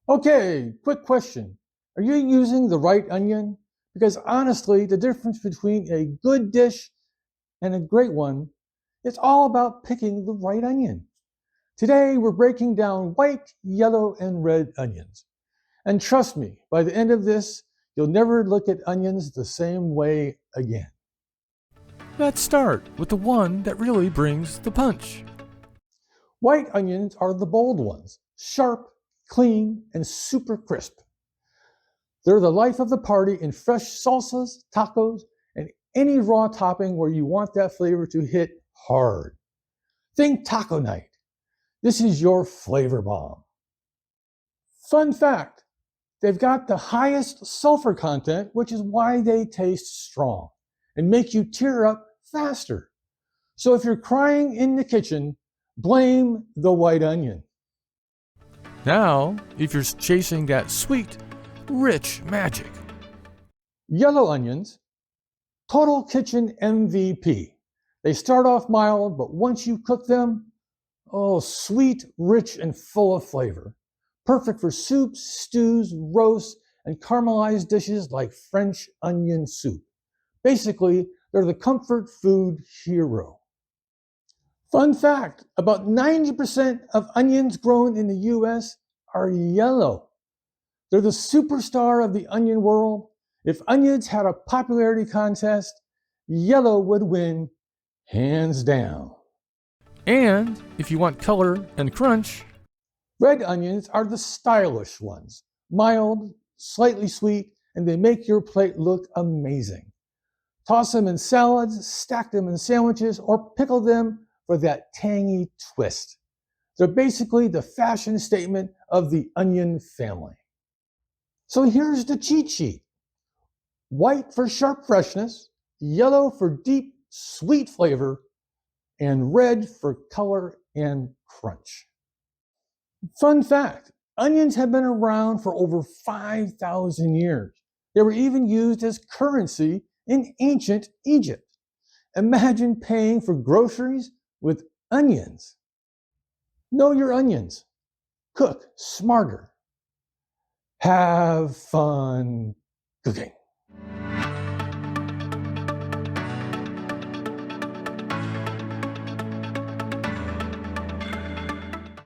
Okay, quick question. Are you using the right onion? Because honestly, the difference between a good dish and a great one, it's all about picking the right onion. Today, we're breaking down white, yellow, and red onions. And trust me, by the end of this, you'll never look at onions the same way again. Let's start with the one that really brings the punch. White onions are the bold ones, sharp, clean, and super crisp. They're the life of the party in fresh salsas, tacos, and any raw topping where you want that flavor to hit hard. Think taco night. This is your flavor bomb. Fun fact, they've got the highest sulfur content, which is why they taste strong and make you tear up faster. So if you're crying in the kitchen, blame the white onion. Now, if you're chasing that sweet, rich magic, Yellow onions, total kitchen MVP. They start off mild, but once you cook them, oh, sweet, rich, and full of flavor. Perfect for soups, stews, roasts, and caramelized dishes like French onion soup. Basically, they're the comfort food hero. Fun fact, about 90% of onions grown in the US are yellow. They're the superstar of the onion world. If onions had a popularity contest, yellow would win hands down. and if you want color and crunch, Red onions are the stylish ones, mild, slightly sweet, and they make your plate look amazing. Toss them in salads, stack them in sandwiches, or pickle them for that tangy twist. They're basically the fashion statement of the onion family. So here's the cheat sheet: white for sharp freshness, yellow for deep, sweet flavor, and red for color and crunch. Fun fact, onions have been around for over 5,000 years. They were even used as currency in ancient Egypt. Imagine paying for groceries with onions. Know your onions. Cook smarter. Have fun cooking.